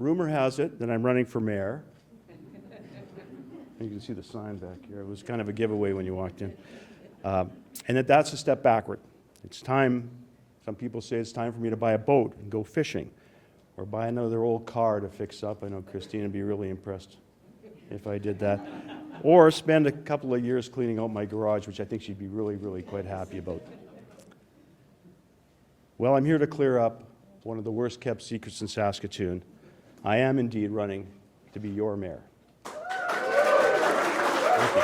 rumor has it that I'm running for mayor. You can see the sign back here. It was kind of a giveaway when you walked in. And that's a step backward. It's time, some people say it's time for me to buy a boat and go fishing, or buy another old car to fix up. I know Christine would be really impressed if I did that. Or spend a couple of years cleaning out my garage, which I think she'd be really, really quite happy about. Well, I'm here to clear up one of the worst kept secrets in Saskatoon. I am indeed running to be your mayor. Thank you.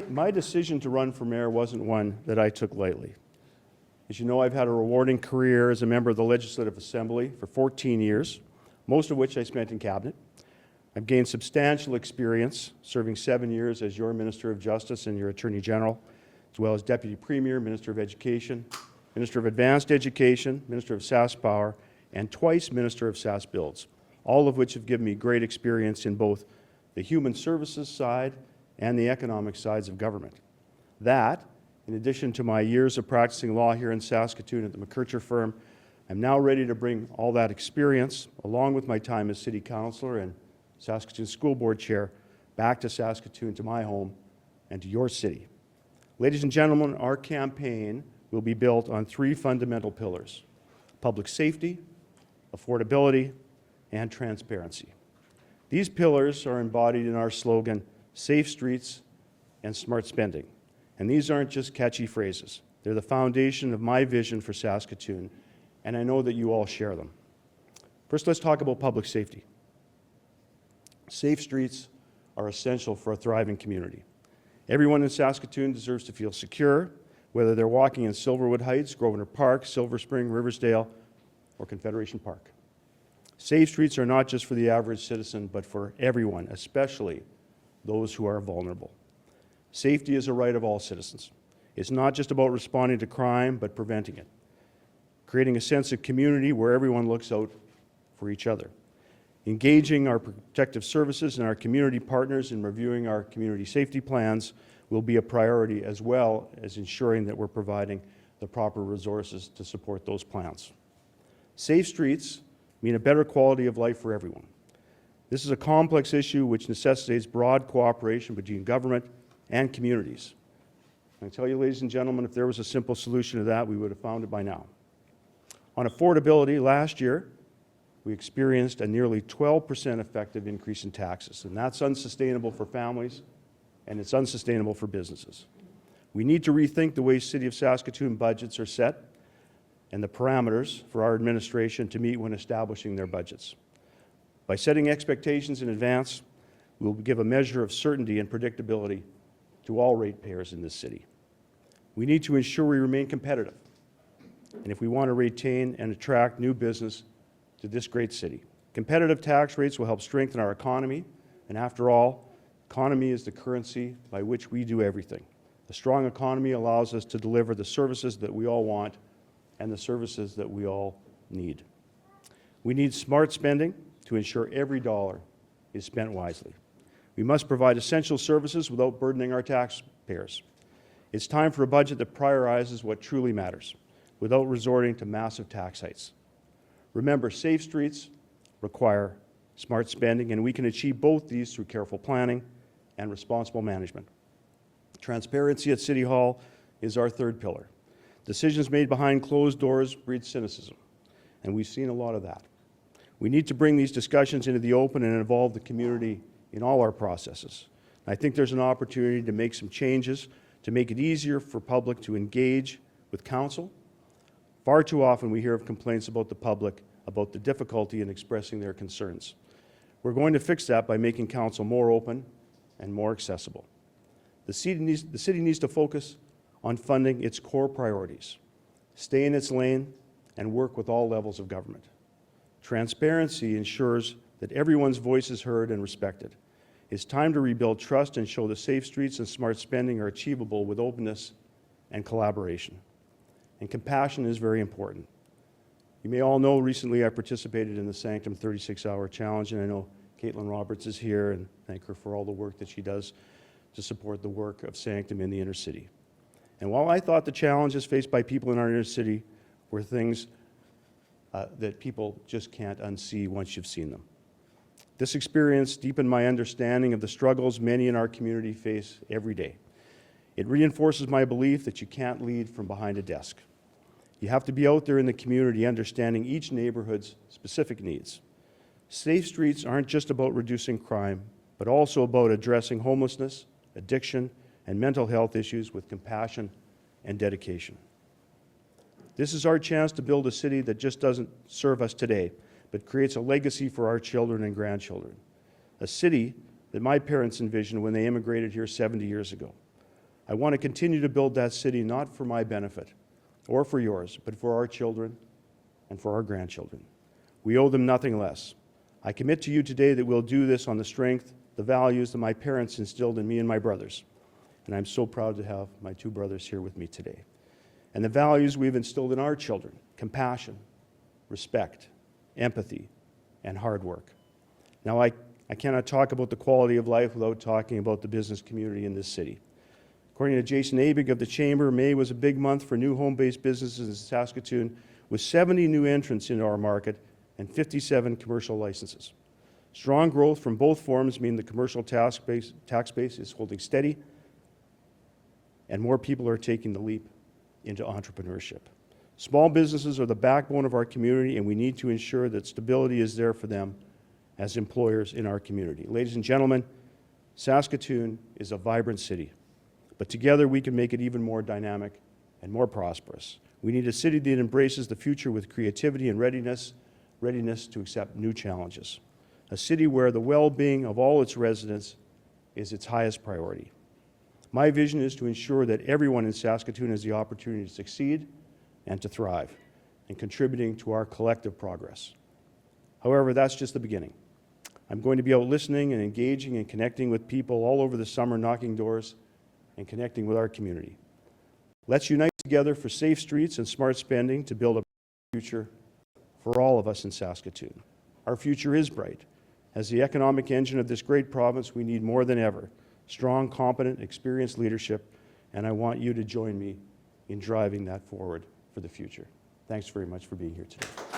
My decision to run for mayor wasn't one that I took lightly. As you know, I've had a rewarding career as a member of the Legislative Assembly for 14 years, most of which I spent in cabinet. I've gained substantial experience, serving 7 years as your Minister of Justice and your Attorney General, as well as Deputy Premier, Minister of Education, Minister of Advanced Education, Minister of SaskPower, and twice Minister of SaskBuilds, all of which have given me great experience in both the human services side and the economic sides of government. That, in addition to my years of practicing law here in Saskatoon at the McKercher firm, I'm now ready to bring all that experience, along with my time as City Councillor and Saskatoon School Board Chair, back to Saskatoon, to my home, and to your city. Ladies and gentlemen, our campaign will be built on three fundamental pillars: public safety, affordability, and transparency. These pillars are embodied in our slogan, safe streets and smart spending. And these aren't just catchy phrases. They're the foundation of my vision for Saskatoon, and I know that you all share them. First, let's talk about public safety. Safe streets are essential for a thriving community. Everyone in Saskatoon deserves to feel secure, whether they're walking in Silverwood Heights, Grosvenor Park, Silver Spring, Riversdale, or Confederation Park. Safe streets are not just for the average citizen, but for everyone, especially those who are vulnerable. Safety is a right of all citizens. It's not just about responding to crime, but preventing it. Creating a sense of community where everyone looks out for each other. Engaging our protective services and our community partners in reviewing our community safety plans will be a priority, as well as ensuring that we're providing the proper resources to support those plans. Safe streets mean a better quality of life for everyone. This is a complex issue which necessitates broad cooperation between government and communities. I tell you, ladies and gentlemen, if there was a simple solution to that, we would have found it by now. On affordability, last year, we experienced a nearly 12% effective increase in taxes, and that's unsustainable for families, and it's unsustainable for businesses. We need to rethink the way City of Saskatoon budgets are set and the parameters for our administration to meet when establishing their budgets. By setting expectations in advance, we will give a measure of certainty and predictability to all ratepayers in this city. We need to ensure we remain competitive, and if we want to retain and attract new business to this great city. Competitive tax rates will help strengthen our economy, and after all, economy is the currency by which we do everything. A strong economy allows us to deliver the services that we all want and the services that we all need. We need smart spending to ensure every dollar is spent wisely. We must provide essential services without burdening our taxpayers. It's time for a budget that prioritizes what truly matters, without resorting to massive tax hikes. Remember, safe streets require smart spending, and we can achieve both these through careful planning and responsible management. Transparency at City Hall is our third pillar. Decisions made behind closed doors breed cynicism, and we've seen a lot of that. We need to bring these discussions into the open and involve the community in all our processes. I think there's an opportunity to make some changes to make it easier for public to engage with council. Far too often we hear of complaints about the public about the difficulty in expressing their concerns. We're going to fix that by making council more open and more accessible. The city needs to focus on funding its core priorities, stay in its lane, and work with all levels of government. Transparency ensures that everyone's voice is heard and respected. It's time to rebuild trust and show that safe streets and smart spending are achievable with openness and collaboration. and compassion is very important. You may all know recently I participated in the Sanctum 36-hour challenge, and I know Caitlin Roberts is here, and thank her for all the work that she does to support the work of Sanctum in the inner city. And while I thought the challenges faced by people in our inner city were things that people just can't unsee once you've seen them, this experience deepened my understanding of the struggles many in our community face every day. It reinforces my belief that you can't lead from behind a desk. You have to be out there in the community understanding each neighborhood's specific needs. Safe streets aren't just about reducing crime, but also about addressing homelessness, addiction, and mental health issues with compassion and dedication. This is our chance to build a city that just doesn't serve us today, but creates a legacy for our children and grandchildren. A city that my parents envisioned when they immigrated here 70 years ago. I want to continue to build that city not for my benefit or for yours, but for our children and for our grandchildren. We owe them nothing less. I commit to you today that we'll do this on the strength, the values that my parents instilled in me and my brothers. And I'm so proud to have my two brothers here with me today. And the values we've instilled in our children: compassion, respect, empathy, and hard work. Now, I cannot talk about the quality of life without talking about the business community in this city. According to Jason Abig of the Chamber, May was a big month for new home-based businesses in Saskatoon, with 70 new entrants into our market and 57 commercial licenses. Strong growth from both forms mean the commercial tax base is holding steady, and more people are taking the leap into entrepreneurship. Small businesses are the backbone of our community, and we need to ensure that stability is there for them as employers in our community. Ladies and gentlemen, Saskatoon is a vibrant city, but together we can make it even more dynamic and more prosperous. We need a city that embraces the future with creativity and readiness to accept new challenges. A city where the well-being of all its residents is its highest priority. My vision is to ensure that everyone in Saskatoon has the opportunity to succeed and to thrive, and contributing to our collective progress. However, that's just the beginning. I'm going to be out listening and engaging and connecting with people all over the summer, knocking doors and connecting with our community. Let's unite together for safe streets and smart spending to build a future for all of us in Saskatoon. Our future is bright. As the economic engine of this great province, we need more than ever strong, competent, experienced leadership, and I want you to join me in driving that forward for the future. Thanks very much for being here today.